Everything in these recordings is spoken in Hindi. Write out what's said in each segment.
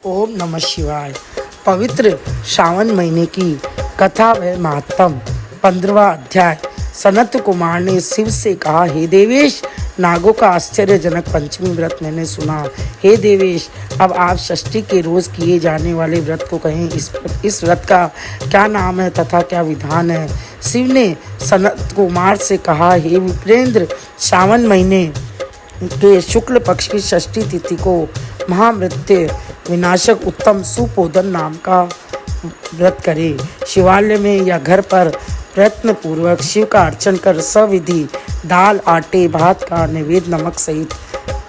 ओम नमः शिवाय। पवित्र श्रावण महीने की कथा व महात्म 15वां अध्याय। सनत कुमार ने शिव से कहा, हे देवेश, नागों का आश्चर्यजनक पंचमी व्रत मैंने सुना। हे देवेश, अब आप षष्ठी के रोज किए जाने वाले व्रत को कहें। इस व्रत का क्या नाम है तथा क्या विधान है? शिव ने सनत कुमार से कहा, हे विप्रेंद्र, श्रावण महीने के शुक्ल पक्ष की षष्ठी तिथि को महामृत्यु विनाशक उत्तम सुपोधन नाम का व्रत करे। शिवालय में या घर पर प्रयत्न पूर्वक शिव का अर्चन कर सविधि दाल, आटे, भात का नैवेद्य, नमक सहित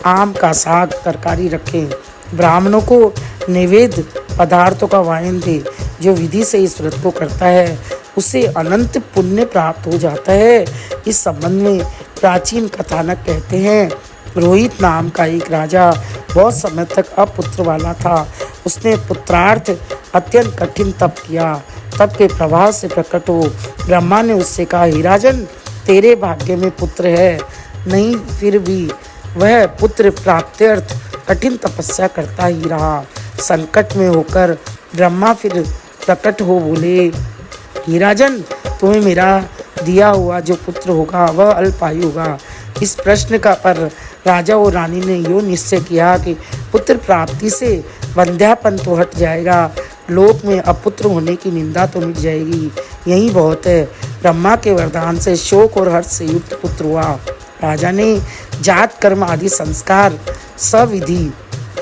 आम का साग, तरकारी रखें। ब्राह्मणों को नैवेद्य पदार्थों का वायन दे। जो विधि से इस व्रत को करता है उसे अनंत पुण्य प्राप्त हो जाता है। इस संबंध में प्राचीन कथानक कहते हैं, रोहित नाम का एक राजा बहुत समय तक अपुत्र वाला था। उसने पुत्रार्थ अत्यंत कठिन तप किया। तप के प्रभाव से प्रकट हो ब्रह्मा ने उससे कहा, हे राजन, तेरे भाग्य में पुत्र है नहीं, फिर भी वह पुत्र प्राप्त्यर्थ कठिन तपस्या करता ही रहा। संकट में होकर ब्रह्मा फिर प्रकट हो बोले, हे राजन, तुम्हें मेरा दिया हुआ जो पुत्र होगा वह अल्पायु होगा। इस प्रश्न का पर राजा और रानी ने यो निश्चय किया कि पुत्र प्राप्ति से वंध्यापन तो हट जाएगा, लोक में अपुत्र होने की निंदा तो मिट जाएगी, यही बहुत है। ब्रह्मा के वरदान से शोक और हर्ष से युक्त पुत्र हुआ। राजा ने जात कर्म आदि संस्कार सविधि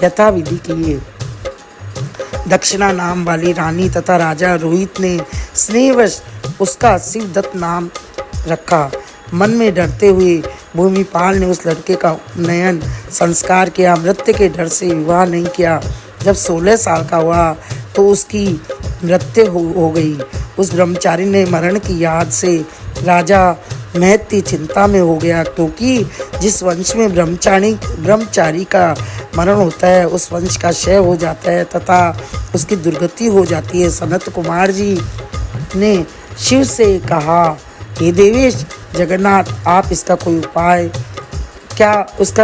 यथाविधि किए। दक्षिणा नाम वाली रानी तथा राजा रोहित ने स्नेहवश उसका शिवदत्त नाम रखा। मन में डरते हुए भूमिपाल ने उस लड़के का उपनयन संस्कार किया। मृत्यु के डर से विवाह नहीं किया। जब 16 साल का हुआ तो उसकी मृत्यु हो गई। उस ब्रह्मचारी ने मरण की याद से राजा महत्ती चिंता में हो गया, क्योंकि जिस वंश में ब्रह्मचारी का मरण होता है उस वंश का क्षय हो जाता है तथा उसकी दुर्गति हो जाती है। सनत कुमार जी ने शिव से कहा, हे देवेश जगन्नाथ, आप इसका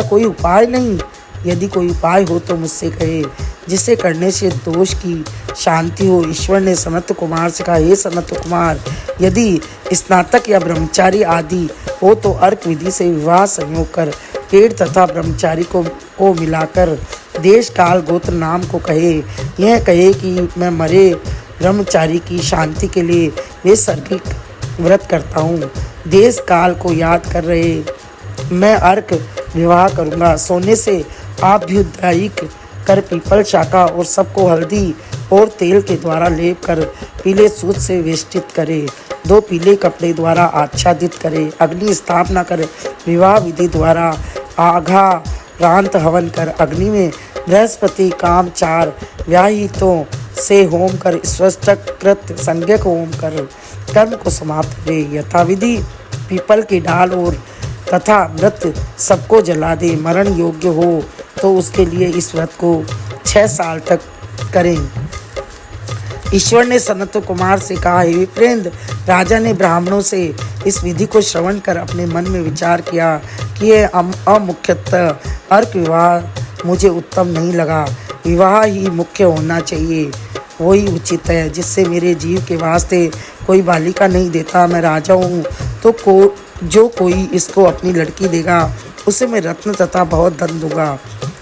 कोई उपाय नहीं? यदि कोई उपाय हो तो मुझसे कहे, जिसे करने से दोष की शांति हो। ईश्वर ने सनत कुमार से कहा, हे सनत कुमार, यदि स्नातक या ब्रह्मचारी आदि हो तो अर्क विधि से विवाह संयोग कर पेड़ तथा ब्रह्मचारी को मिलाकर देश काल गोत्र नाम को कहे। यह कहे कि मैं मरे ब्रह्मचारी की शांति के लिए नैसर्गिक व्रत करता हूँ। देश काल को याद कर रहे मैं अर्क विवाह करूँगा। सोने से आभ्युदयिक कर पीपल शाखा और सबको हल्दी और तेल के द्वारा लेप कर पीले सूत से वेष्टित करे। 2 पीले कपड़े द्वारा आच्छादित करे। अग्नि स्थापना कर विवाह विधि द्वारा आघा प्रांत हवन कर अग्नि में बृहस्पति काम 4 व्याहितों से होम कर स्वष्टकृत संज्ञक होम कर कर्म को समाप्त करे। यथाविधि पीपल की डाल और तथा मृत सबको जला दे। मरण योग्य हो तो उसके लिए इस व्रत को 6 साल तक करें। ईश्वर ने सनत कुमार से कहा, हे विप्रेंद्र, राजा ने ब्राह्मणों से इस विधि को श्रवण कर अपने मन में विचार किया कि यह अमुख्यतः अर्क विवाह मुझे उत्तम नहीं लगा। विवाह ही मुख्य होना चाहिए, वही उचित है, जिससे मेरे जीव के वास्ते कोई बालिका नहीं देता। मैं राजा हूँ तो जो कोई इसको अपनी लड़की देगा उसे मैं रत्न तथा बहुत धन दूंगा।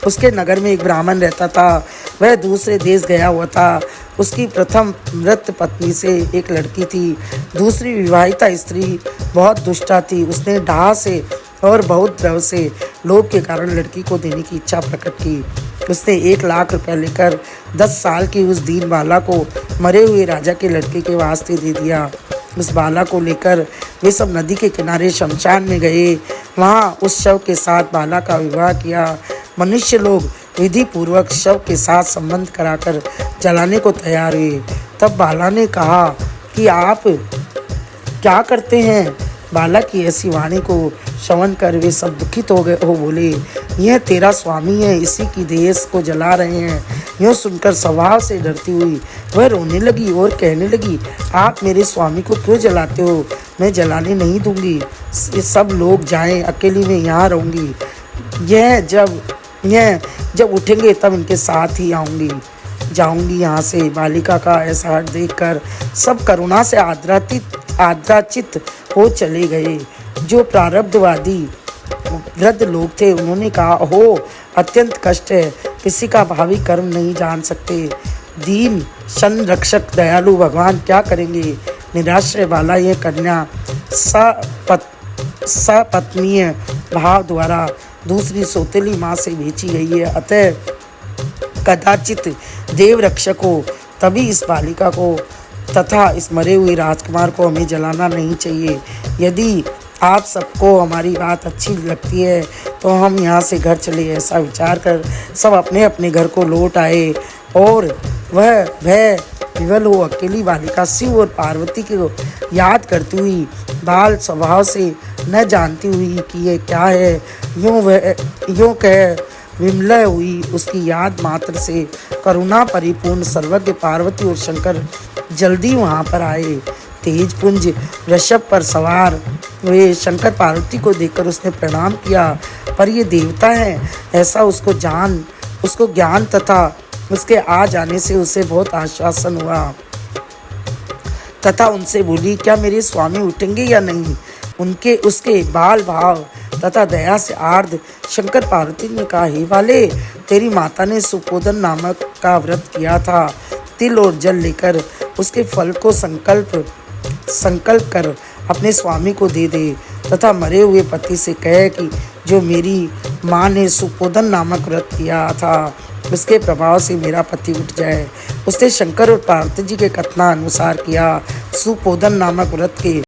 उसके नगर में एक ब्राह्मण रहता था। वह दूसरे देश गया हुआ था। उसकी प्रथम मृत पत्नी से एक लड़की थी। दूसरी विवाहिता स्त्री बहुत दुष्टा थी। उसने डाह से और बहुत द्रव्य से लोभ के कारण लड़की को देने की इच्छा प्रकट की। उसने 1 लाख रुपए लेकर 10 साल की उस दीन बाला को मरे हुए राजा के लड़के के वास्ते दे दिया। उस बाला को लेकर वे सब नदी के किनारे शमशान में गए। वहाँ उस शव के साथ बाला का विवाह किया। मनुष्य लोग विधि पूर्वक शव के साथ संबंध कराकर जलाने को तैयार हुए। तब बाला ने कहा कि आप क्या करते हैं? बाला की ऐसी वाणी को श्रवण कर वे सब दुखित हो गए हो बोले, यह तेरा स्वामी है, इसी की देह को जला रहे हैं। यूँ सुनकर स्वभाव से डरती हुई वह रोने लगी और कहने लगी, आप मेरे स्वामी को क्यों जलाते हो? मैं जलाने नहीं दूंगी। ये सब लोग जाएं, अकेली मैं यहाँ रहूँगी। यह जब उठेंगे तब इनके साथ ही आऊँगी। जाऊंगी यहाँ से। बालिका का ऐसा हट देखकर सब करुणा से आद्राचित हो चले गए। जो प्रारब्धवादी वृद्ध लोग थे उन्होंने कहा, हो अत्यंत कष्ट है, किसी का भावी कर्म नहीं जान सकते। दीन संरक्षक दयालु भगवान क्या करेंगे। निराश्रय वाला यह कन्या सपत्नीय भाव द्वारा दूसरी सौतेली माँ से बेची गई है। अतः कदाचित देव रक्षक हो, तभी इस बालिका को तथा इस मरे हुए राजकुमार को हमें जलाना नहीं चाहिए। यदि आप सबको हमारी बात अच्छी लगती है तो हम यहाँ से घर चले। ऐसा विचार कर सब अपने अपने घर को लौट आए और वह भय विवल हो अकेली बालिका शिव और पार्वती को याद करती हुई बाल स्वभाव से न जानती हुई कि ये क्या है, यूँ कह विमलय हुई। उसकी याद मात्र से करुणा परिपूर्ण सर्वज्ञ पार्वती और शंकर जल्दी वहाँ पर आए। तेज पुंज वृषभ पर सवार हुए शंकर पार्वती को देखकर उसने प्रणाम किया, पर ये देवता है ऐसा उसको ज्ञान तथा उसके आ जाने से उसे बहुत आश्वासन हुआ तथा उनसे बोली, क्या मेरे स्वामी उठेंगे या नहीं। उसके बाल भाव तथा दया से आर्द्र शंकर पार्वती ने कहा, हे वाले, तेरी माता ने सुपोदन नामक का व्रत किया था। तिल और जल लेकर उसके फल को संकल्प कर अपने स्वामी को दे दे तथा मरे हुए पति से कहे कि जो मेरी माँ ने सुपोदन नामक व्रत किया था उसके प्रभाव से मेरा पति उठ जाए। उसने शंकर और पार्वती जी के कथनानुसार किया। सुपोदन नामक व्रत के